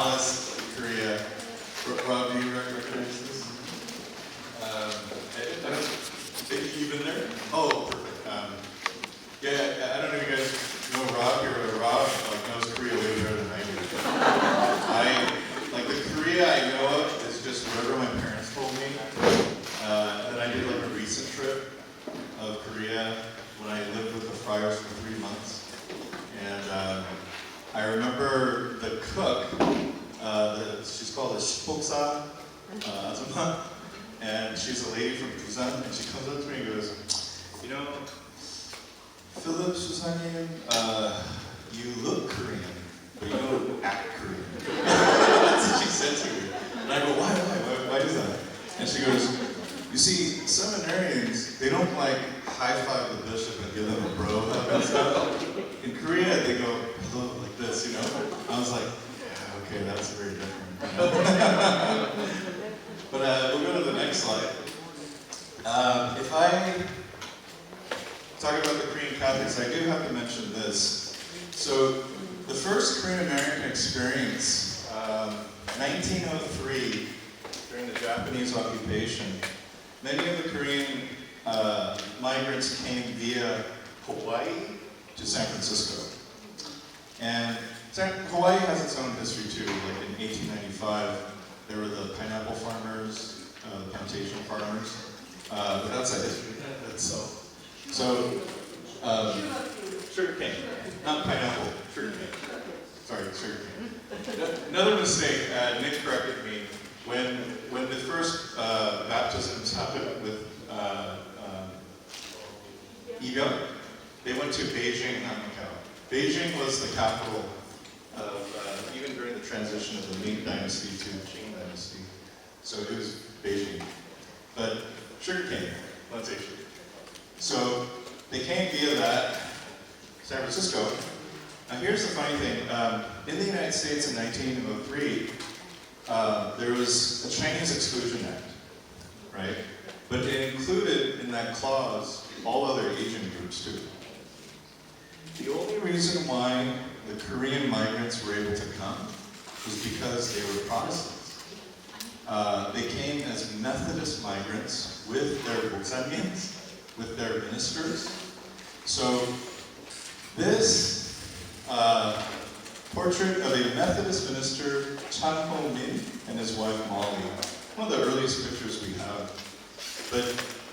Alice, Korea. Rob, do you recognize this? I don't think you've been there? Oh, perfect. Yeah, I don't know if you guys know Rob here, but Rob knows Korea way better than I do. The Korea I know of is just whatever my parents told me. And then I did like a recent trip of Korea when I lived with the friars for 3 months. And I remember the cook, she's called a shipoksa, Azuma, and she's a lady from Busan, and she comes up to me and goes, you know, Philip Susan님, you look Korean, but you don't act Korean. That's what she said to me. And I go, why is that? And she goes, you see, seminarians, they don't like high-five the bishop and give them a bro hug and stuff. In Korea, they go, hello, like this, you know? I was like, yeah, okay, that's very different. But we'll go to the next slide. If I talk about the Korean Catholics, I do have to mention this. So, the first Korean American experience, 1903, during the Japanese occupation, many of the Korean migrants came via Hawaii to San Francisco. And Hawaii has its own history too. Like in 1895, there were the pineapple farmers, the plantation farmers. But that's a history itself. So, sugar cane, not pineapple, sugar cane. Sorry, sugar cane. Another mistake, Nick corrected me. When the first baptisms happened with Iga, they went to Beijing, not Macau. Beijing was the capital of, even during the transition of the Ming Dynasty to the Qing Dynasty. So it was Beijing. But sugarcane, plantation. So they came via that, San Francisco. Now here's the funny thing. In the United States in 1903, there was a Chinese Exclusion Act, right? But it included in that clause all other Asian groups too. The only reason why the Korean migrants were able to come was because they were Protestants. They came as Methodist migrants with their Buksanyans, with their ministers. So this portrait of a Methodist minister, Chan Ho Min, and his wife Molly, one of the earliest pictures we have. But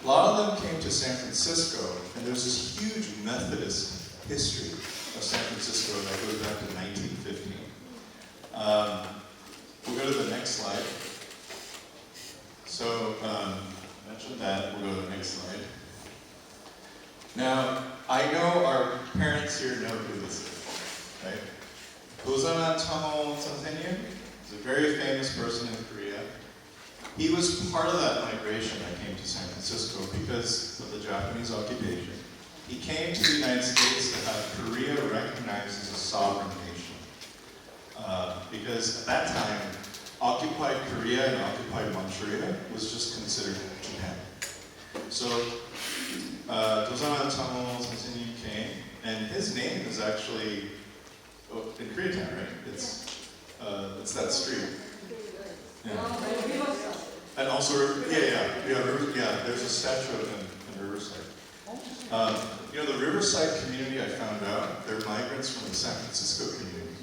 a lot of them came to San Francisco, and there's this huge Methodist history of San Francisco that goes back to 1915. We'll go to the next slide. So, I mentioned that. We'll go to the next slide. Now, I know our parents here know who this is, right? Gosanan Chamo Sansenyu is a very famous person in Korea. He was part of that migration that came to San Francisco because of the Japanese occupation. He came to the United States to have Korea recognized as a sovereign nation. Because at that time, occupied Korea and occupied Manchuria was just considered Japan. So, Gosanan Chamo Sansenyu came, and his name is actually in Koreatown, right? It's that street. Yeah. And also, there's a statue of him in Riverside. The Riverside community, I found out, they're migrants from the San Francisco community.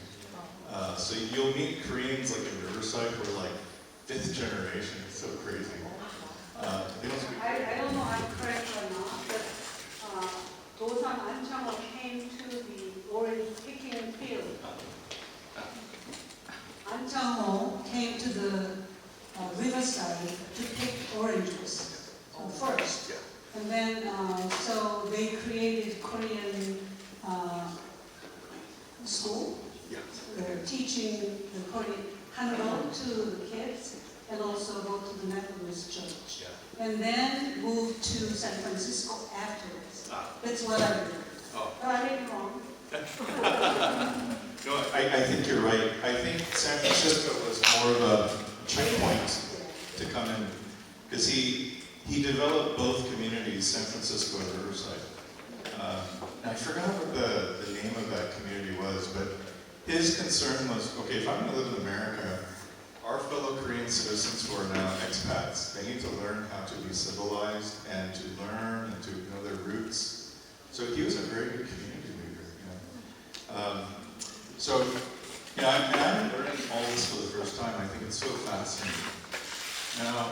So you'll meet Koreans like in Riverside who are like 5th generation. It's so crazy. They don't speak. I don't know if I'm correct or not, but Dosan Anchamo came to the orange picking field. Anchamo came to the riverside to pick oranges first. And then, so they created Korean school. They're teaching the Korean Hangul to the kids and also go to the Methodist church. And then moved to San Francisco afterwards. That's what I did. But I did wrong. No, I think you're right. I think San Francisco was more of a checkpoint to come in, because he developed both communities, San Francisco and Riverside. I forgot what the name of that community was, but his concern was, okay, if I'm going to live in America, our fellow Korean citizens who are now expats, they need to learn how to be civilized and to learn and to know their roots. So he was a very good community leader. So, I'm learning all this for the first time. I think it's so fascinating. Now,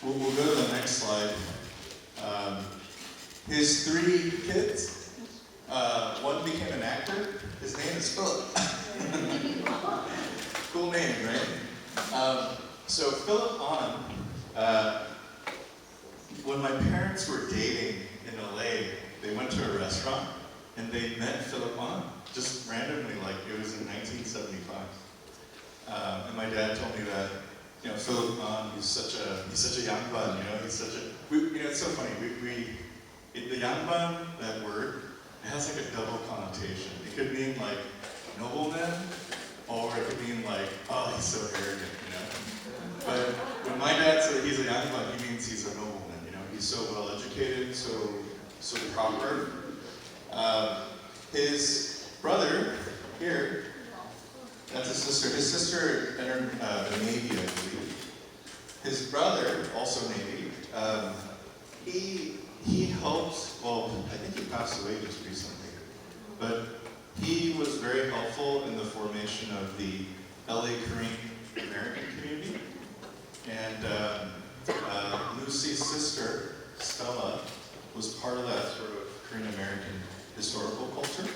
we'll go to the next slide. His 3 kids, one became an actor. His name is Philip. Cool name, right? So Philip Ahn, when my parents were dating in LA, they went to a restaurant and they met Philip Ahn, just randomly, like it was in 1975. And my dad told me that, Philip Ahn, he's such a young bun, it's so funny. The young bun, that word, it has like a double connotation. It could mean like nobleman, or it could mean like, oh, he's so arrogant, But when my dad said he's a young bun, he means he's a nobleman, He's so well educated, so proper. His brother here, that's his sister. His sister entered the Navy, I believe. His brother, also Navy, he helped, well, I think he passed away just recently, but he was very helpful in the formation of the LA Korean American community. And Lucy's sister, Stella, was part of that sort of Korean American historical culture.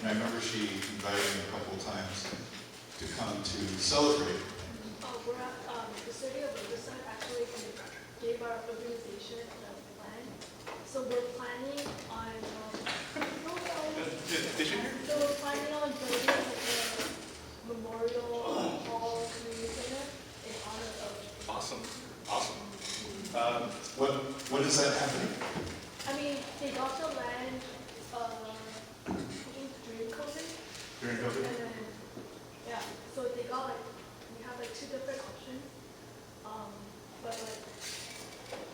And I remember she invited me a couple of times to come to celebrate. We're at the city of Riverside actually gave our organization a plan. So we're planning on So we're planning on building a memorial hall community center in honor of. Awesome. When is that happening? I mean, they got the land, I think during COVID. During COVID? And then, yeah, so they got we have 2 different options. But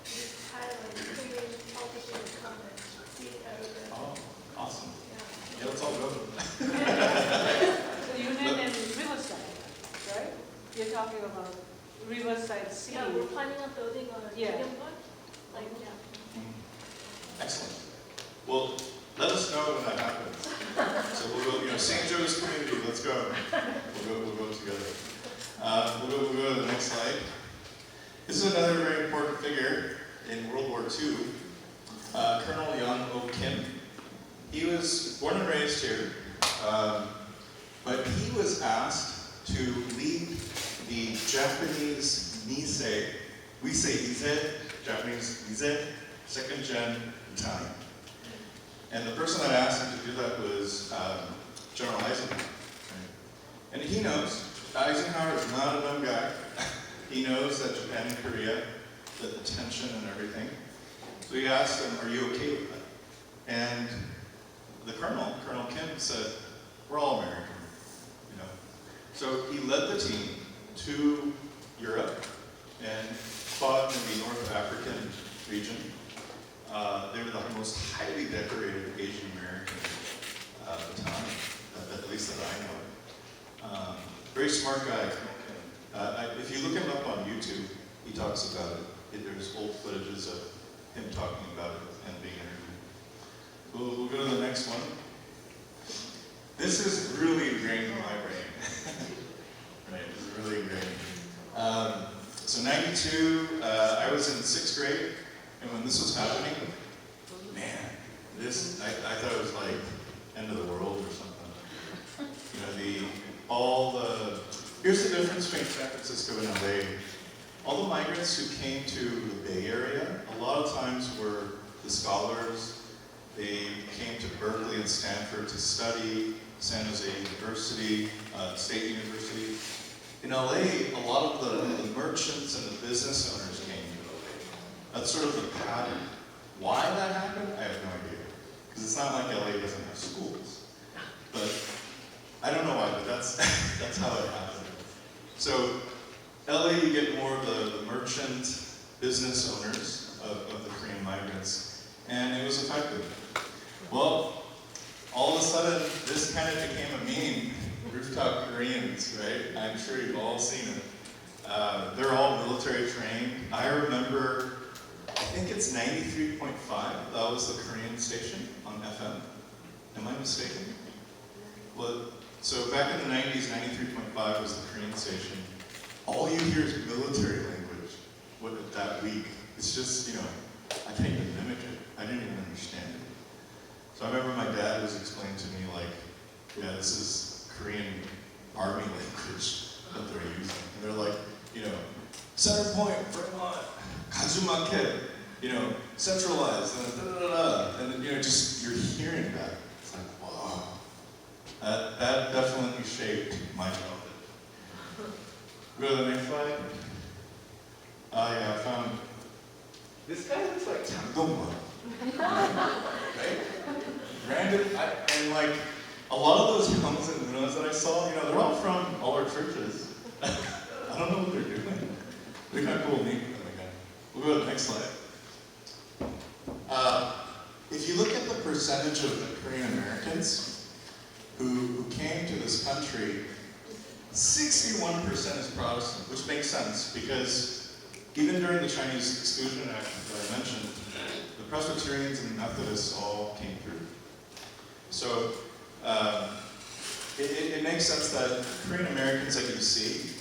we had Korean politicians come and see everything. Oh, awesome. Yeah. Yeah, let's all go. So you meant in Riverside, right? You're talking about Riverside City. Yeah, we're planning on building a medium one. Excellent. Well, let us know when that happens. So we'll go, St. Joe's community, let's go. We'll go together. We'll go to the next slide. This is another very important figure in World War II, Colonel Young Oh Kim. He was born and raised here, but he was asked to lead the Japanese Nisei, we say Nisei, Japanese Nisei, 2nd Gen Battalion. And the person that asked him to do that was General Eisenhower. And he knows, Eisenhower is not a dumb guy. He knows that Japan and Korea, the tension and everything. So he asked him, are you okay with that? And the Colonel Kim, said, we're all American, So he led the team to Europe and fought in the North African region. They were the most highly decorated Asian American battalion, at least that I know. Very smart guy, Colonel Kim. If you look him up on YouTube, he talks about it. There's old footages of him talking about it and being interviewed. We'll go to the next one. This is really ingrained in my brain. Right, this is really ingrained. So 92, I was in 6th grade, and when this was happening, man, I thought it was like end of the world or something. Here's the difference between San Francisco and LA. All the migrants who came to the Bay Area, a lot of times were the scholars. They came to Berkeley and Stanford to study, San Jose University, State University. In LA, a lot of the merchants and the business owners came to LA. That's sort of the pattern. Why that happened, I have no idea. Because it's not like LA doesn't have schools. But I don't know why, but that's how it happened. So LA, you get more of the merchant business owners of the Korean migrants, and it was effective. Well, all of a sudden, this kind of became a meme rooftop Koreans, right? I'm sure you've all seen it. They're all military trained. I remember, I think it's 93.5. That was the Korean station on FM. Am I mistaken? Well, so back in the 90s, 93.5 was the Korean station. All you hear is military language that week. It's just, I can't even mimic it. I didn't even understand it. So I remember my dad was explaining to me, like, yeah, this is Korean army language that they're using. And they're like, center point, frame on, 가주마켓, centralized, and then, just, you're hearing that. It's like, wow. That definitely shaped my childhood. Go to the next slide. I found, this guy looks like 장동건. Right? Random, and like, a lot of those youngs and nunas that I saw, they're all from all our churches. I don't know what they're doing. They're kind of cool, neat. We'll go to the next slide. If you look at the percentage of the Korean Americans who came to this country, 61% is Protestant, which makes sense because even during the Chinese Exclusion Act that I mentioned, the Presbyterians and Methodists all came through. So it makes sense that Korean Americans that you see,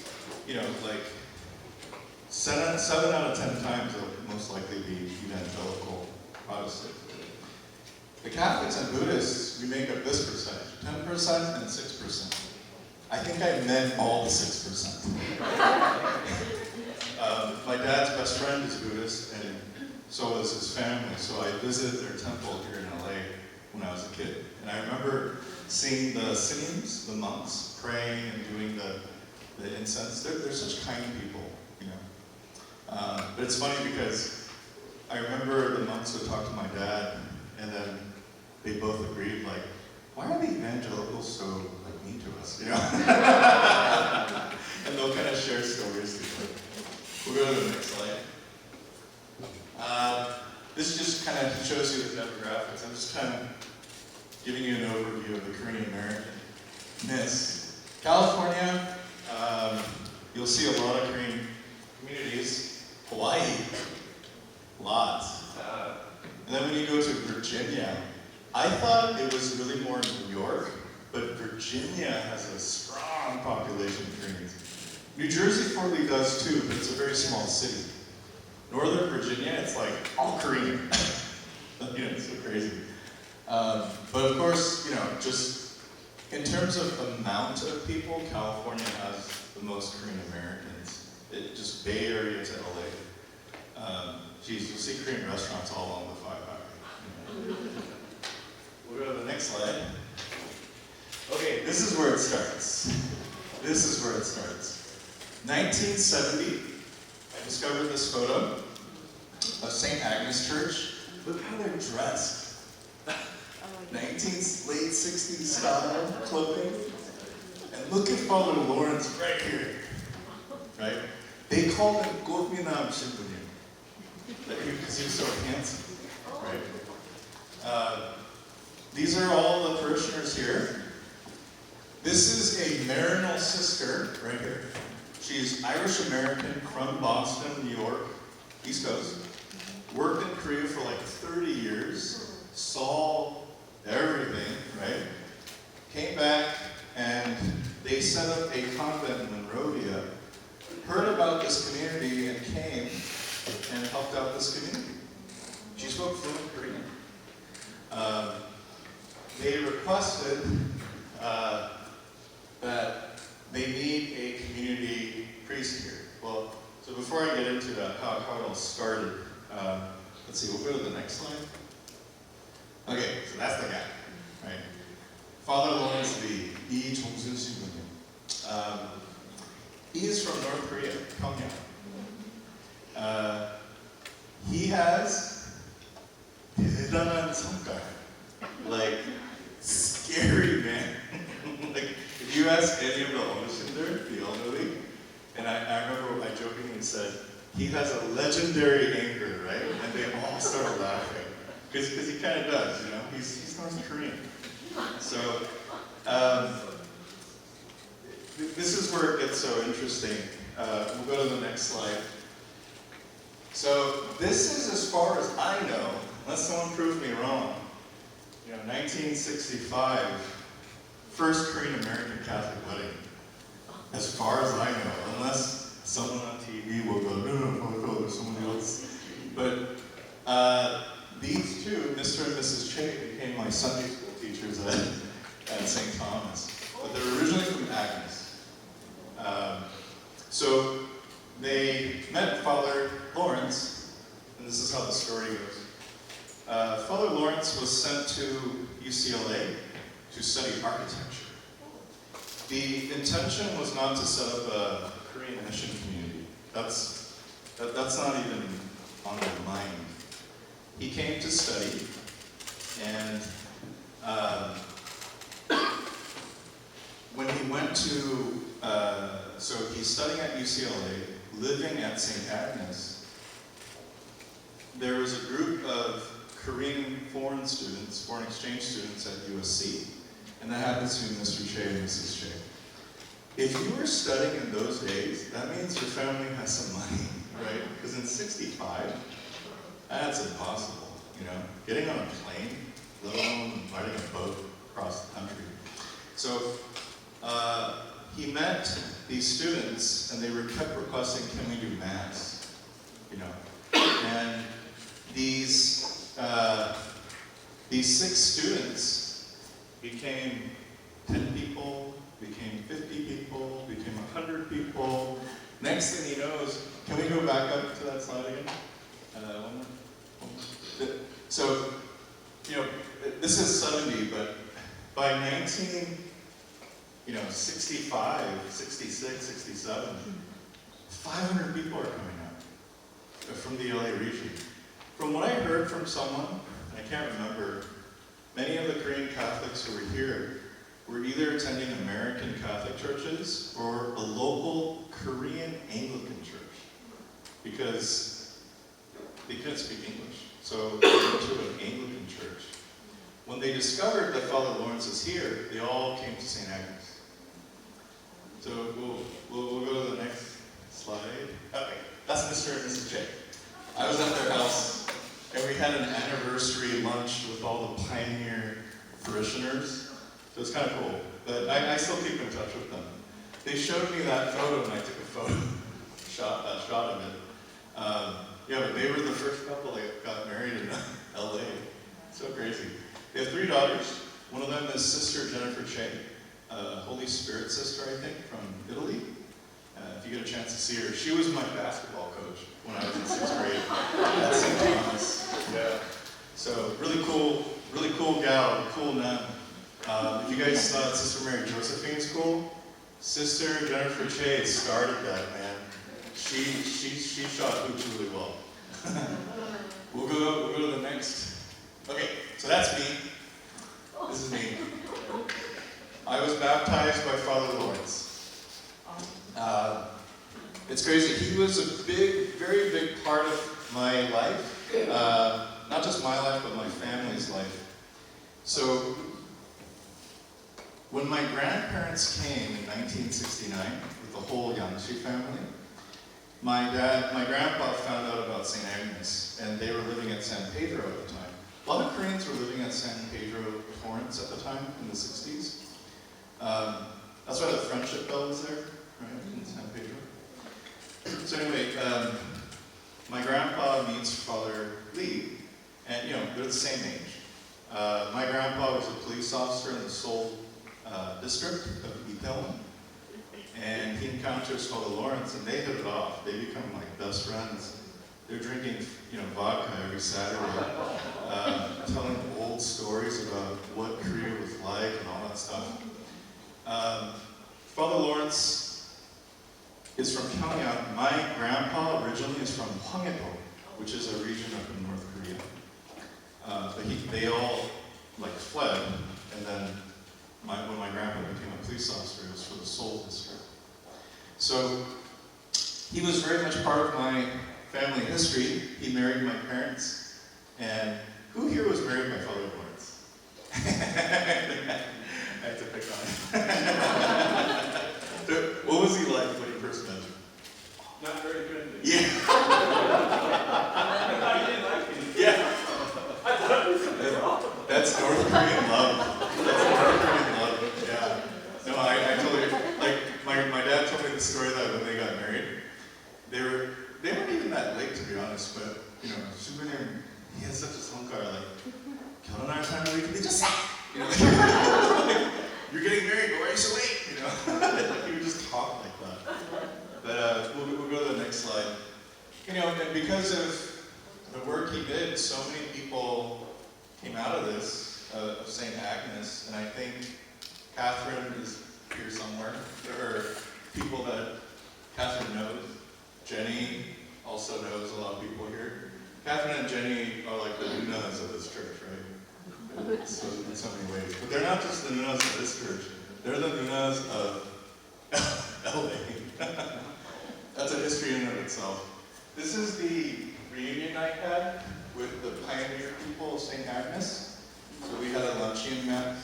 like 7 out of 10 times they'll most likely be evangelical Protestant. The Catholics and Buddhists, we make up this percentage, 10% and 6%. I think I meant all the 6%. My dad's best friend is Buddhist, and so is his family. So I visited their temple here in LA when I was a kid. And I remember seeing the singings, the monks praying and doing the incense. They're such kind people, But it's funny because I remember the monks would talk to my dad, and then they both agreed, like, why are the evangelicals so mean to us, And they'll kind of share stories together. We'll go to the next slide. This just kind of shows you the demographics. I'm just kind of giving you an overview of the Korean American-ness. California, you'll see a lot of Korean communities. Hawaii, lots. And then when you go to Virginia, I thought it was really more New York, but Virginia has a strong population of Koreans. New Jersey probably does too, but it's a very small city. Northern Virginia, it's like all Korean. It's so crazy. But of course, just in terms of amount of people, California has the most Korean Americans. Just Bay Area to LA. You'll see Korean restaurants all along the 5 Highway. We'll go to the next slide. Okay, this is where it starts. 1970, I discovered this photo of St. Agnes Church. Look how they're dressed. Late 60s style clothing. And look at Father Lawrence right here. Right? They called him Gorminam Shibunim. Because he was so handsome. Right? These are all the parishioners here. This is a Marinal sister right here. She's Irish-American from Boston, New York, East Coast. Worked in Korea for like 30 years. Saw everything, right? Came back and they set up a convent in Monrovia. Heard about this community and came and helped out this community. She spoke fluent Korean. They requested that they need a community priest here. Well, so before I get into that, how it all started, let's see, we'll go to the next slide. Okay, so that's the guy, right? Father Lawrence Lee, Lee Jong-sun Shibunim. He is from North Korea, Pyongyang. He has 대단한 성깔, like scary man. Like if you ask any of the 어르신들, the elderly, and I remember I jokingly said he has a legendary anger, right? And they all started laughing because he kind of does, He's North Korean. So. They requested that they need a community priest here. Well, so before I get into that, how it all started, let's see, we'll go to the next slide. Okay, so that's the guy, right? Father Lawrence Lee, Lee Jong-sun Shibunim. He is from North Korea, Pyongyang. He has this is where it gets so interesting. We'll go to the next slide. So this is, as far as I know, unless someone proves me wrong, 1965, first Korean-American Catholic wedding. As far as I know, unless someone on TV will go, no, there's someone else. But these two, Mr. and Mrs. Che, became my Sunday school teachers at St. Thomas. But they're originally from Agnes. So they met Father Lawrence, and this is how the story goes. Father Lawrence was sent to UCLA to study architecture. The intention was not to set up a Korean mission community. That's not even on their mind. He came to study, and when he went to, so he's studying at UCLA, living at St. Agnes, there was a group of Korean foreign exchange students at USC, and that happens to be Mr. Che and Mrs. Che. If you were studying in those days, that means your family has some money, right? Because in '65, that's impossible, getting on a plane, let alone riding a boat across the country. So he met these students, and they kept requesting, can we do Mass? And these 6 students became 10 people, became 50 people, became 100 people. Next thing he knows, can we go back up to that slide again? One more. So, this is 70, but by 65, 66, 67, 500 people are coming out from the LA region. From what I heard from someone, I can't remember, many of the Korean Catholics who were here were either attending American Catholic churches or a local Korean Anglican church, because they couldn't speak English. So they went to an Anglican church. When they discovered that Father Lawrence is here, they all came to St. Agnes. So we'll go to the next slide. Okay, that's Mr. and Mrs. Che. I was at their house, and we had an anniversary lunch with all the pioneer parishioners. So it's kind of cool. But I still keep in touch with them. They showed me that photo, and I took a photo, shot of it. Yeah, but they were the first couple that got married in LA. So crazy. They have 3 daughters. One of them is Sister Jennifer Che, Holy Spirit sister, I think, from Italy. If you get a chance to see her, she was my basketball coach when I was in 6th grade at St. Thomas. Yeah. So really cool gal, cool nun. If you guys thought Sister Mary Josephine School, Sister Jennifer Che started that, man. She shot hoops really well. We'll go to the next. Okay, so that's me. This is me. I was baptized by Father Lawrence. It's crazy. He was a very big part of my life. Not just my life, but my family's life. So, when my grandparents came in 1969 with the whole Yangshi family, my grandpa found out about St. Agnes, and they were living at San Pedro at the time. A lot of Koreans were living at San Pedro Torrance at the time, in the 60s. That's why the Friendship Bell was there, right, in San Pedro. So anyway, my grandpa meets Father Lee, and they're the same age. My grandpa was a police officer in the Seoul district of Itaewon, and he encounters Father Lawrence, and they hit it off. They become like best friends. They're drinking, vodka every Saturday, telling old stories about what Korea was like and all that stuff. Father Lawrence is from Pyongyang. My grandpa originally is from Hwanghae-do, which is a region up in North Korea. But they all fled, and then when my grandpa became a police officer, it was for the Seoul district. So he was very much part of my family history. He married my parents, and who here was married by Father Lawrence? I have to pick on him. was he like when you first met him? Not very good. Yeah. I thought you didn't like me. Yeah. I thought it was something wrong. That's North Korean love. That's North Korean love. Yeah. No, I totally, like, my dad told me the story that when they got married, they weren't even that late, to be honest, but, you know, Shubunim, he has such a 성깔, like, 결혼할 사람이 왜 이렇게 늦었어? You know, like, you're getting married, but why are you so late? You know, he would just talk like that. But we'll go to the next slide. You know, and because of the work he did, so many people came out of this, of St. Agnes, and I think Catherine is here somewhere. There are people that Catherine knows. Jenny also knows a lot of people here. Catherine and Jenny are like the nunas of this church, right? So in so many ways. But they're not just the nunas of this church. They're the nunas of LA. That's a history in and of itself. This is the reunion I had with the pioneer people of St. Agnes. So we had a luncheon met.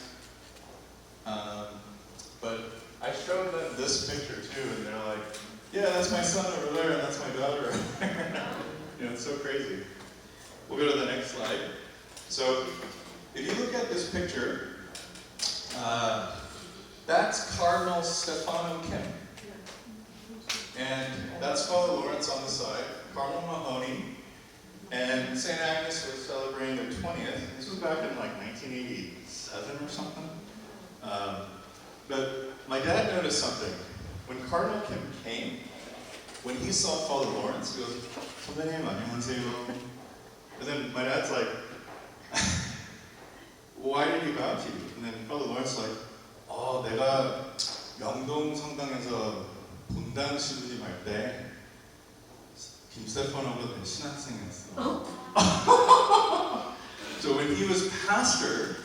But I showed them this picture too, and they're like, yeah, that's my son over there, and that's my daughter over there. You know, it's so crazy. We'll go to the next slide. So, if you look at this picture, that's Cardinal Stefano Kim. And that's Father Lawrence on the side, Cardinal Mahoney, and St. Agnes was celebrating their 20th. This was back in like 1987 or something. But my dad noticed something. When Cardinal Kim came, when he saw Father Lawrence, he goes, 선배님, 안녕하세요. And then my dad's like, why did he bow to you? And then Father Lawrence like, 내가 명동 성당에서 분당 신부님 할 때 김스테파노가 내 신학생이었어. So when he was pastor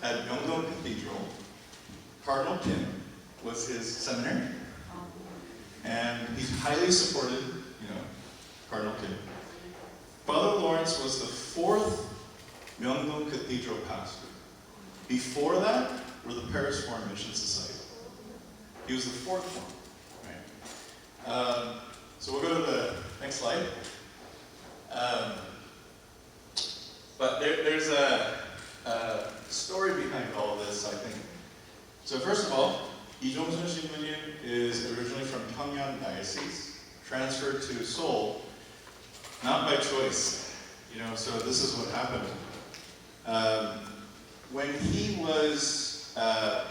at Myeongdong Cathedral, Cardinal Kim was his seminary. And he's highly supported, you know, Cardinal Kim. Father Lawrence was the 4th Myeongdong Cathedral pastor. Before that were the Paris Foreign Mission Society. He was the 4th one, right? So we'll go to the next slide. But there's a story behind all of this, I think. So first of all, 이종순 신부님 is originally from Pyongyang Diocese, transferred to Seoul, not by choice. You know, so this is what happened. When he was a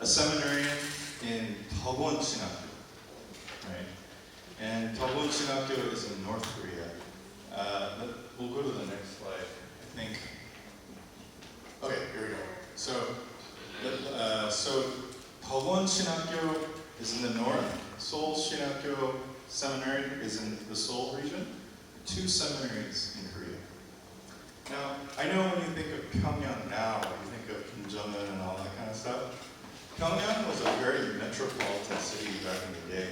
seminarian in Daewon Shinakyo, right? And Daewon Shinakyo is in North Korea. We'll go to the next slide, I think. Okay, here we go. So Daewon Shinakyo is in the north. Seoul Shinakyo Seminary is in the Seoul region. 2 seminaries in Korea. Now, I know when you think of Pyongyang now, you think of Kim Jong-un and all that kind of stuff. Pyongyang was a very metropolitan city back in the day.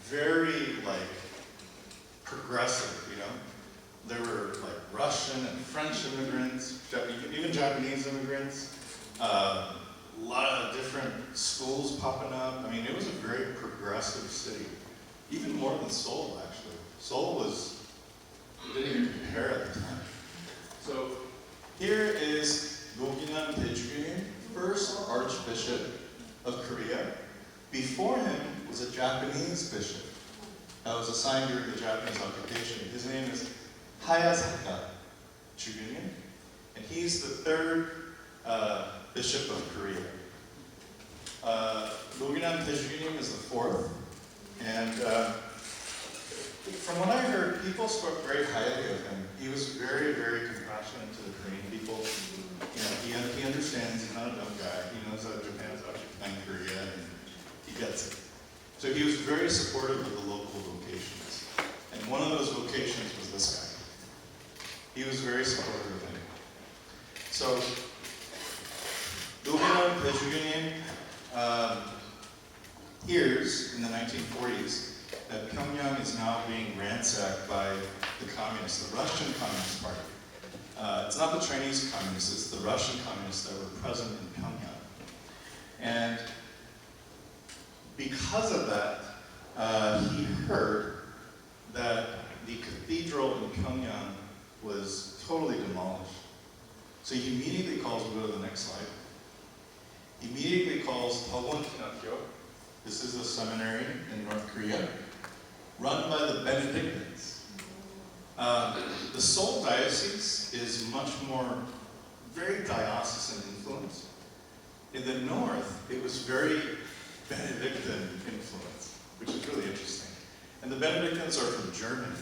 Very, like, progressive, you know? There were, like, Russian and French immigrants, even Japanese immigrants. A lot of different schools popping up. I mean, it was a very progressive city. Even more than Seoul, actually. Seoul didn't even compare at the time. So here is Noginam Daejugim, first Archbishop of Korea. Before him was a Japanese bishop that was assigned during the Japanese occupation. His name is Hayasaka Jugunim, and he's the 3rd Bishop of Korea. Noginam Daejugim is the 4th, and from what I heard, people spoke very highly of him. He was very, very compassionate to the Korean people. You know, he understands, he's not a dumb guy. He knows that Japan's occupying Korea, and he gets it. So he was very supportive of the local vocations. And one of those vocations was this guy. He was very supportive of him. So, Noginam Daejugim hears in the 1940s that Pyongyang is now being ransacked by the communists, the Russian Communist Party. It's not the Chinese communists, it's the Russian communists that were present in Pyongyang. And because of that, he heard that the cathedral in Pyongyang was totally demolished. So he immediately calls, we'll go to the next slide. He immediately calls Hagwon Kinakyo. This is a seminary in North Korea, run by the Benedictines. The Seoul diocese is much more, very diocesan influence. In the north, it was very Benedictine influence, which is really interesting. And the Benedictines are from Germany.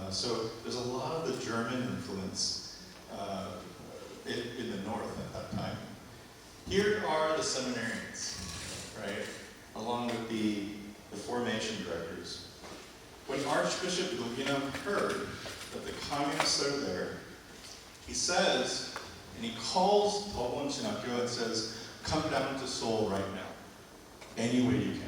So there's a lot of the German influence in the north at that time. Here are the seminarians, right? Along with the formation directors. When Archbishop Ilginam heard that the communists are there, he says, and he calls Hagwon Kinakyo and says, come down to Seoul right now, any way you can.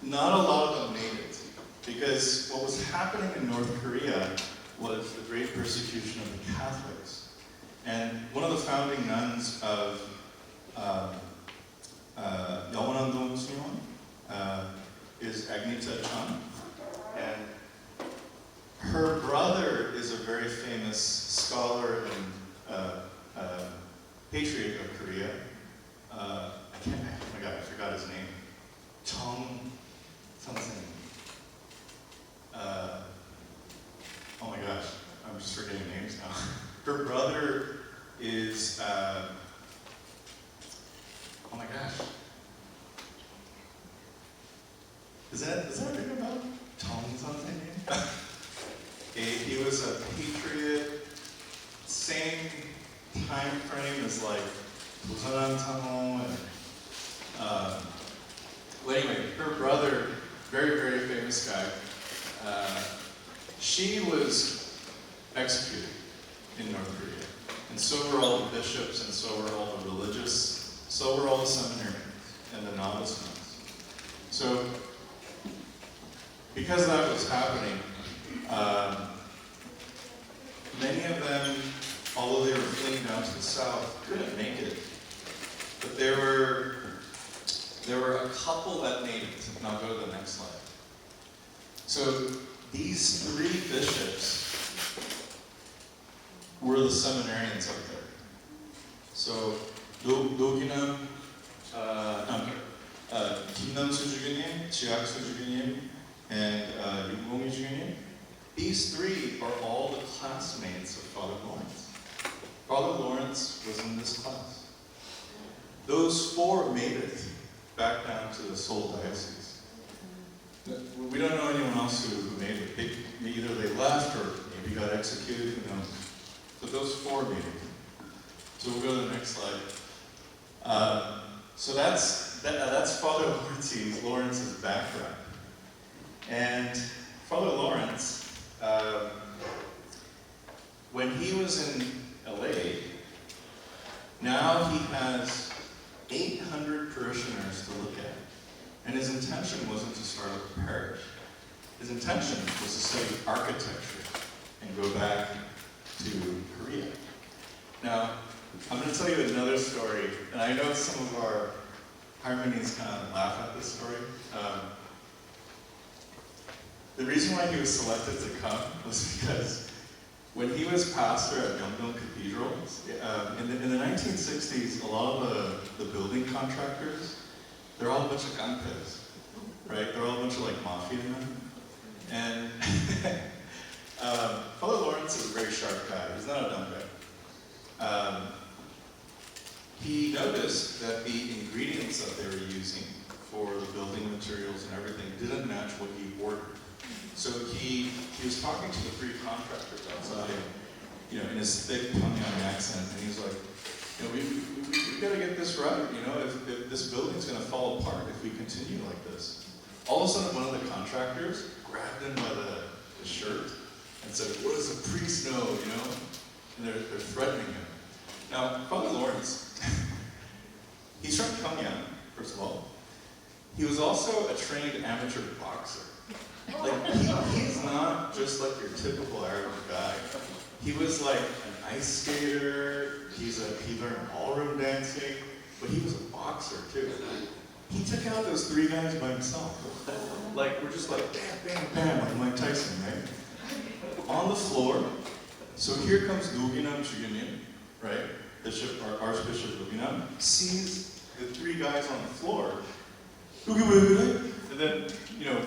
Not a lot of them made it, because what was happening in North Korea was the great persecution of the Catholics. And one of the founding nuns of Yeonwon-dong Sunyeon is Agnita Chun, and her brother is a very famous scholar and patriot of Korea. Oh my God, I forgot his name. Chung something. Oh my gosh, I'm just forgetting names now. Her brother is, oh my gosh. Is that ring a bell? Tom something? He was a patriot, same time frame as like Busan Tamo and well anyway, her brother, very, very famous guy, she was executed in North Korea. And so were all the bishops, and so were all the religious, so were all the seminarians and the novice nuns. So, because that was happening, many of them, although they were fleeing down to the south, couldn't make it. But there were a couple that made it. And I'll go to the next slide. So these three bishops were the seminarians up there. So Doginam, Kimnam Sujugunim, Chiak Sujugunim, and Yugmongi Jugunim, these three are all the classmates of Father Lawrence. Father Lawrence was in this class. Those four made it back down to the Seoul diocese. We don't know anyone else who made it. Either they left or maybe got executed, who knows. But those four made it. So we'll go to the next slide. So that's Father Lawrence's background. And Father Lawrence, when he was in LA, now he has 800 parishioners to look at. And his intention wasn't to start a parish. His intention was to study architecture and go back to Korea. Now, I'm going to tell you another story, and I know some of our harmonies kind of laugh at this story. The reason why he was selected to come was because when he was pastor at Myeongdong Cathedral, in the 1960s, a lot of the building contractors, they're all a bunch of ganpes, right? They're all a bunch of like mafia men. And Father Lawrence is a very sharp guy. He's not a dumb guy. He noticed that the ingredients that they were using for the building materials and everything didn't match what he ordered. So he was talking to the three contractors outside, in his thick Pyongyang accent, and he's like, we got to get this right. If this building's going to fall apart if we continue like this. All of a sudden, one of the contractors grabbed him by the shirt and said, "What does a priest know?" And they're threatening him. Now, Father Lawrence, he's from Pyongyang, first of all. He was also a trained amateur boxer. Like, he's not just like your typical Arab guy. He was like an ice skater. He learned ballroom dancing. but he was a boxer too. He took out those 3 guys by himself. Like, we're just like, bam, bam, bam, like Mike Tyson, right? On the floor. So here comes Nuginam Chugunin, right? Bishop, or Archbishop Nuginam, sees the 3 guys on the floor. And then, you know,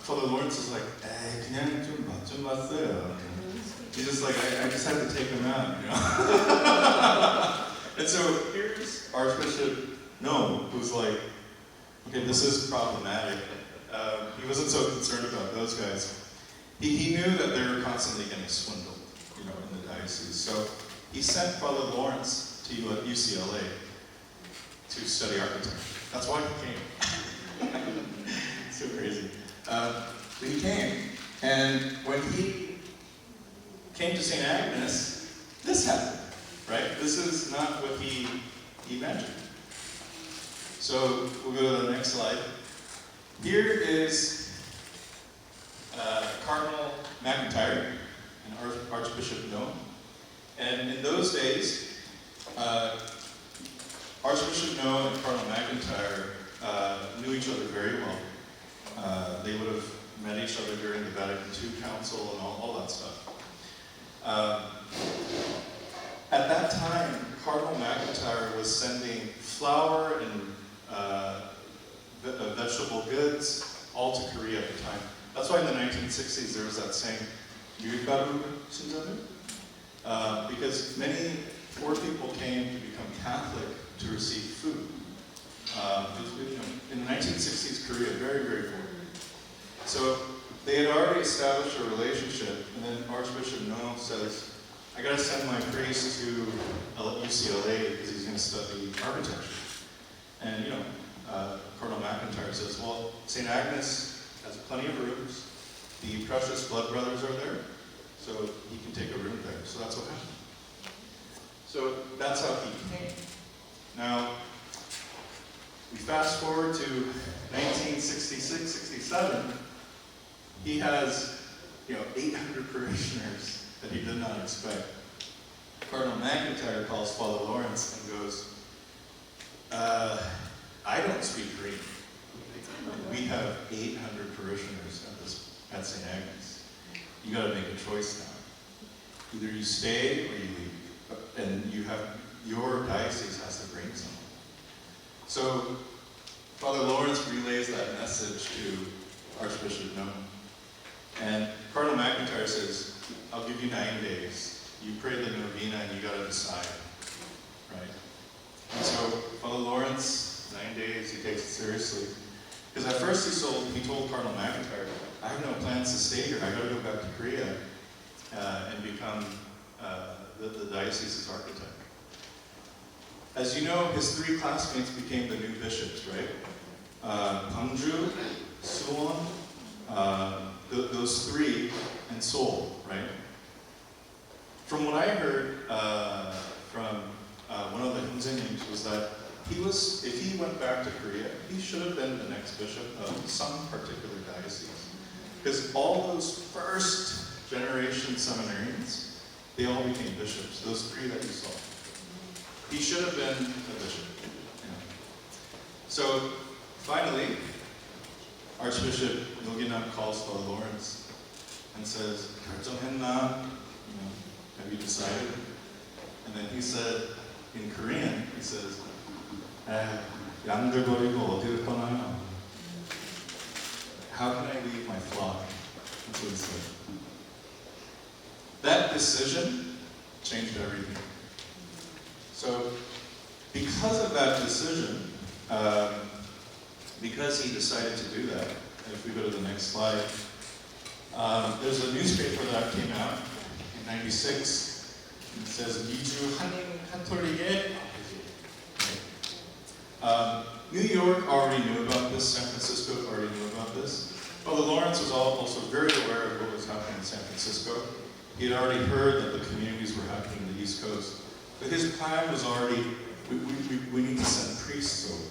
Father Lawrence is like, 그냥 좀 봤어요. He's just like, I just had to take him out, you know? And so here's Archbishop No, who's like, okay, this is problematic. He wasn't so concerned about those guys. He knew that they were constantly getting swindled, you know, in the diocese. So he sent Father Lawrence to UCLA to study architecture. That's why he came. So crazy. So he came, and when he came to St. Agnes, this happened, right? This is not what he imagined. So we'll go to the next slide. Here is Cardinal McIntyre and Archbishop No. And in those days, Archbishop No and Cardinal McIntyre knew each other very well. They would have met each other during the Vatican II Council and all that stuff. At that time, Cardinal McIntyre was sending flour and vegetable goods all to Korea at the time. That's why in the 1960s there was that saying, "Yurikaru Shinjaru," because many poor people came to become Catholic to receive food. In the 1960s, Korea, very, very poor. So they had already established a relationship, and then Archbishop No says, I gotta send my priest to UCLA because he's gonna study architecture. And you know, Cardinal McIntyre says, well, St. Agnes has plenty of rooms. The Precious Blood Brothers are there, so he can take a room there. So that's what happened. So that's how he came. Now, we fast forward to 1966, 67. He has, 800 parishioners that he did not expect. Cardinal McIntyre calls Father Lawrence and goes, I don't speak Greek. We have 800 parishioners at St. Agnes. You got to make a choice now. Either you stay or you leave, and your diocese has to bring someone. So Father Lawrence relays that message to Archbishop No. And Cardinal McIntyre says, I'll give you 9 days. You pray the novena and you got to decide, right? And so Father Lawrence, 9 days, he takes it seriously. Because at first he told Cardinal McIntyre, I have no plans to stay here. I got to go back to Korea and become the diocese's architect. As you know, his 3 classmates became the new bishops, right? Gwangju, Suwon, those 3, and Seoul, right? From what I heard from one of the Himzenims was that if he went back to Korea, he should have been the next bishop of some particular diocese. Because all those first generation seminarians, they all became bishops, those 3 that you saw. He should have been a bishop. Yeah. So finally, Archbishop Noginam calls Father Lawrence and says, "결정했나? Have you decided?" And then he said, in Korean, he says, 양들 버리고 어디를 떠나요? How can I leave my flock? That's what he said. That decision changed everything. So, because of that decision, because he decided to do that, and if we go to the next slide, there's a newspaper that came out in '96. It says, 미주 한인카톨릭의 New York already knew about this, San Francisco already knew about this. Father Lawrence was also very aware of what was happening in San Francisco. He had already heard that the communities were happening on the East Coast. But his plan was already, we need to send priests over,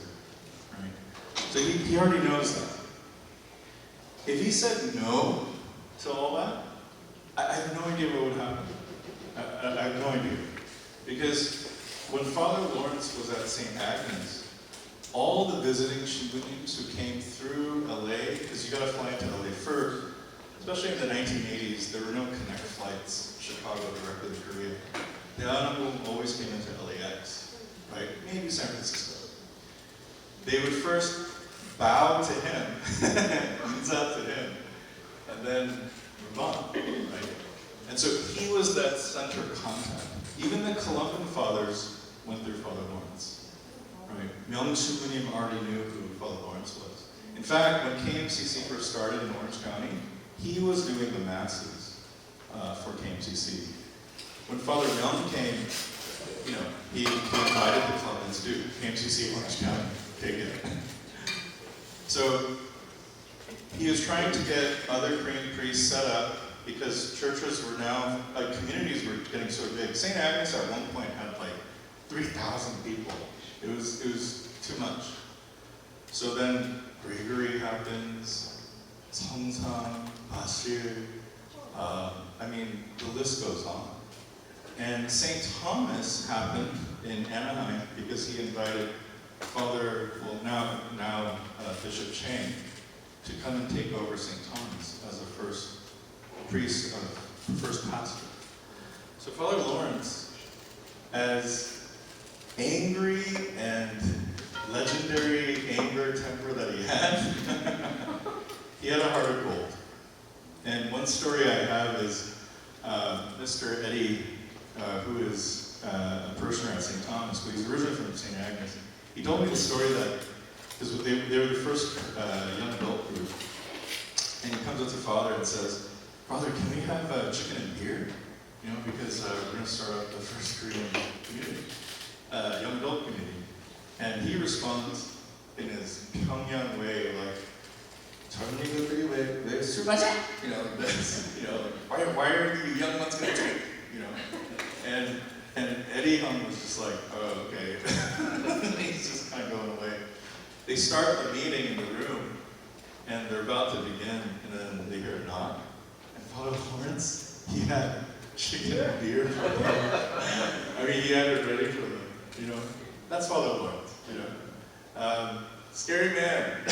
right? So he already knows that. If he said no to all that, I have no idea what would happen. I have no idea. Because when Father Lawrence was at St. Agnes, all the visiting Shibunims who came through LA, because you got to fly into LA first, especially in the 1980s, there were no connect flights, Chicago directly to Korea. The Anamum always came into LAX, right? Maybe San Francisco. They would first bow to him, inza to him, and then move on, right? And so he was that center contact. Even the Columban fathers went through Father Lawrence, right? Myeong Shubunim already knew who Father Lawrence was. In fact, when KMCC first started in Orange County, he was doing the masses for KMCC. When Father Myeong came, you know, he invited the Columbians to KMCC Orange County, take it. So he was trying to get other Korean priests set up because churches were now, communities were getting so big. St. Agnes at one point had like 3,000 people. It was too much. So then Gregory happens, Seongsang, Bashir, I mean, the list goes on. And St. Thomas happened in Anaheim because he invited Father, well now Bishop Chang, to come and take over St. Thomas as the first priest, first pastor. So Father Lawrence, as angry and legendary anger temper that he had a heart of gold. And one story I have is Mr. Eddie, who is a parishioner at St. Thomas, but he's originally from St. Agnes. He told me the story that, because they were the first young adult group, and he comes up to Father and says, "Father, can we have chicken and beer? You know, because we're going to start up the first Korean community, young adult community." And he responds in his Pyongyang way, like, "젊은이들이 왜 술 마셔?" You know, this, you know, like, why are you young ones going to drink? You know, and Eddie Hung was just like, "Oh, okay." He's just kind of going away. They start the meeting in the room, and they're about to begin, and then they hear a knock. And Father Lawrence, he had chicken and beer for them. I mean, he had it ready for them, you know. That's Father Lawrence, you know. Scary man,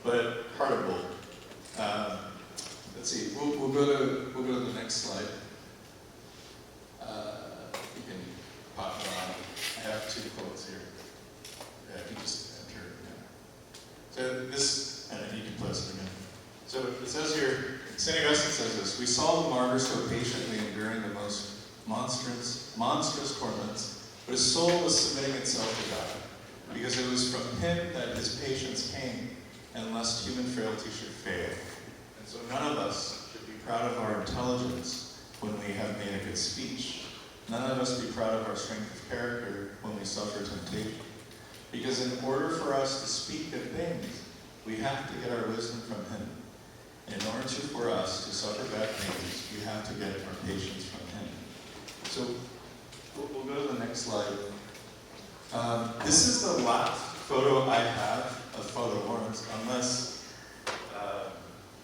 but heart of gold. Let's see, we'll go to the next slide. You can pop it on. I have two quotes here. Yeah, you can just enter it. Yeah. So this, and then you can place it again. So it says here, St. Augustine says this: "We saw the martyr so patiently enduring the most monstrous torments, but his soul was submitting itself to God, because it was from him that his patience came, and lest human frailty should fail." And so none of us should be proud of our intelligence when we have made a good speech. None of us be proud of our strength of character when we suffer temptation. Because in order for us to speak good things, we have to get our wisdom from him. In order for us to suffer bad things, we have to get our patience from him. So we'll go to the next slide. This is the last photo I have of Father Lawrence, unless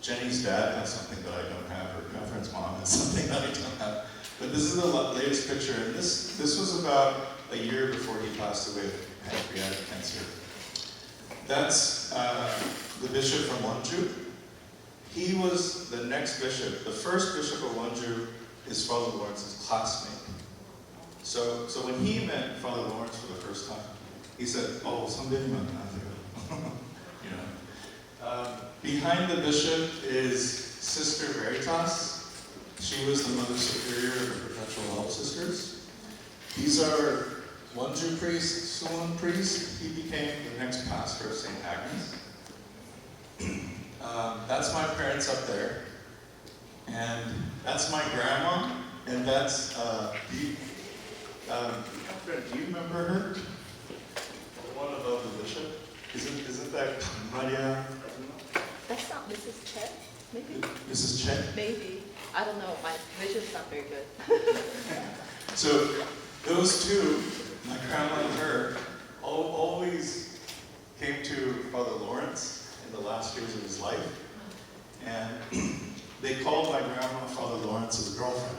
Jenny's dad has something that I don't have, or Catherine's mom has something that I don't have. But this is the latest picture, and this was about a year before he passed away of pancreatic cancer. That's the bishop from Wonju. He was the next bishop. The first bishop of Wonju is Father Lawrence's classmate. So when he met Father Lawrence for the first time, he said, "Oh, 선배님 만나세요." You know. Behind the bishop is Sister Veritas. She was the Mother Superior of the Perpetual Help Sisters. These are Wonju priest, Suwon priest. He became the next pastor of St. Agnes. That's my parents up there. And that's my grandma. And that's, Catherine, do you remember her? The one above the bishop? Isn't that Maria? That's not Mrs. Chet, maybe? Mrs. Chen? Maybe. I don't know. My vision's not very good. So those two, my grandma and her, always came to Father Lawrence in the last years of his life. And they called my grandma Father Lawrence's girlfriend.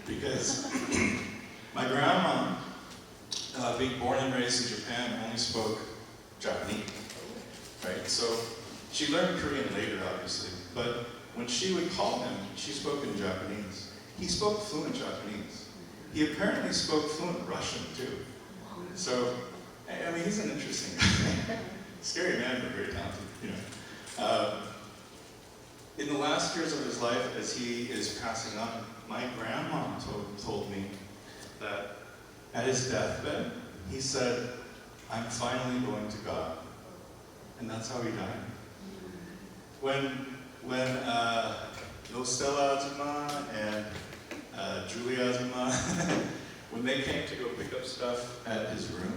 Because my grandma only spoke Japanese, right? So she learned Korean later, obviously, but when she would call him, she spoke in Japanese. He spoke fluent Japanese. He apparently spoke fluent Russian too. So, I mean, he's an interesting guy. Scary man, but very talented, you know. In the last years of his life, as he is passing on, my grandma told me that at his deathbed, he said, "I'm finally going to God." And that's how he died. When Stella Azuma and Julia Azuma, when they came to go pick up stuff at his room,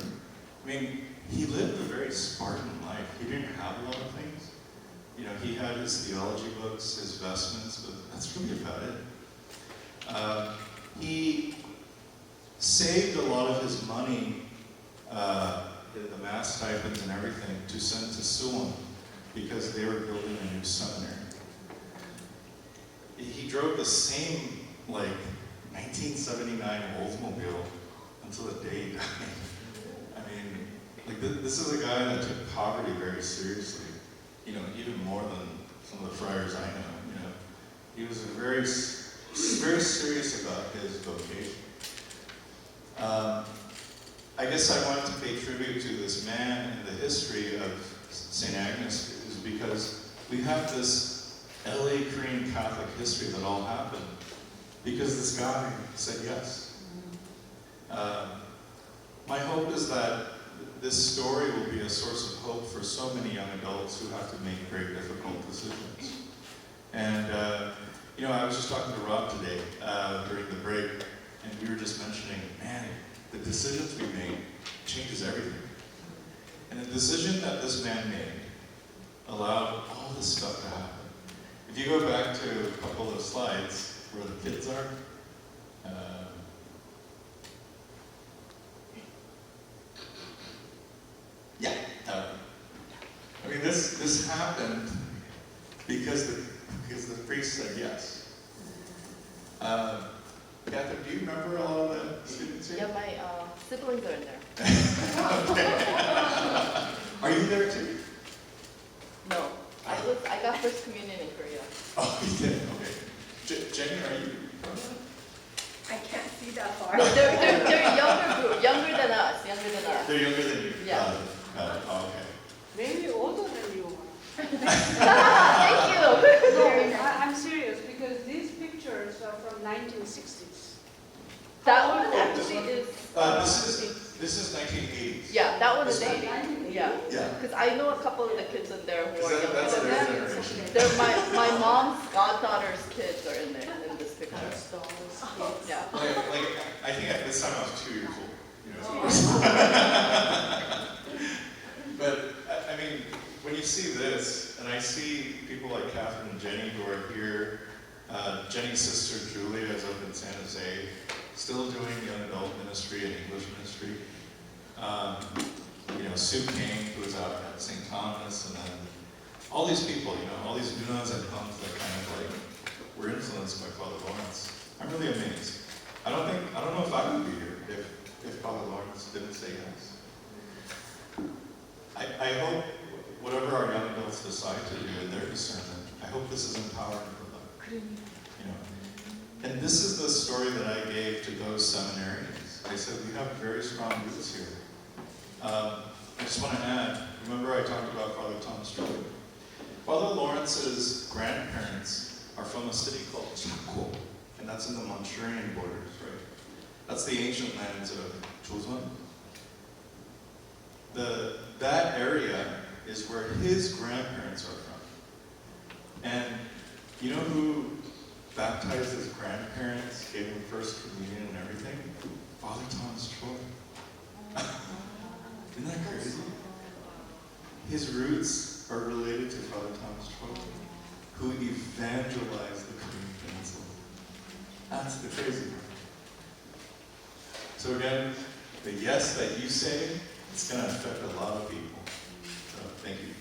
I mean, he lived a very Spartan life. He didn't have a lot of things. You know, he had his theology books, his vestments, but that's really about it. He saved a lot of his money, the mass stipends and everything, to send to Suwon because they were building a new seminary. He drove the same, like, 1979 Oldsmobile until the day he died. I mean, like, this is a guy that took poverty very seriously. You know, even more than some of the friars I know. You know, he was very serious about his vocation. I guess I wanted to pay tribute to this man and the history of St. Agnes is because we have this LA Korean Catholic history that all happened because this guy said yes. My hope is that this story will be a source of hope for so many young adults who have to make very difficult decisions. And, you know, I was just talking to Rob today during the break, and we were just mentioning, man, the decisions we make changes everything. And the decision that this man made allowed all this stuff to happen. If you go back to a couple of slides where the kids are, yeah. I mean, this happened because the priest said yes. Catherine, do you remember all of the students here? Yeah, my siblings are in there. Okay. Are you there too? No, I got first communion in Korea. Oh, you did? Okay. Jenny, are you from there? I can't see that far. No, they're younger group, younger than us. They're younger than you? Yeah. Got it. Oh, okay. Maybe older than you. Thank you. No, I'm serious because these pictures are from 1960s. That one actually is. This is 1980s. Yeah, that one is This one? 80. Yeah. Yeah. Because I know a couple of the kids in there who are younger That's than their me. generation. They're my mom's goddaughter's kids are in there in this picture. Yeah. Like, I think at this time I was 2 years old. You know. But I mean, when you see this, and I see people like Catherine and Jenny who are here, Jenny's sister Julia is up in San Jose, still doing young adult ministry and English ministry. You know, Sue King, who is out at St. Thomas, and then all these people, you know, all these nuns and hums that kind of like were influenced by Father Lawrence. I'm really amazed. I don't know if I would be here if Father Lawrence didn't say yes. I hope whatever our young adults decide to do in their discernment, I hope this is empowering for them. You know, and this is the story that I gave to those seminarians. I said we have very strong roots here. I just want to add. Remember, I talked about Father Thomas Jordan. Father Lawrence's grandparents are from a city called Chako, and that's in the Manchurian borders, right? That's the ancient lands of Joseon. That area is where his grandparents are from. And you know who baptized his grandparents, gave him first communion and everything? Father Thomas Troy. Isn't that crazy? His roots are related to Father Thomas Troy, who evangelized the Korean Peninsula. That's the crazy part. So again, the yes that you say, it's going to affect a lot of people. So thank you.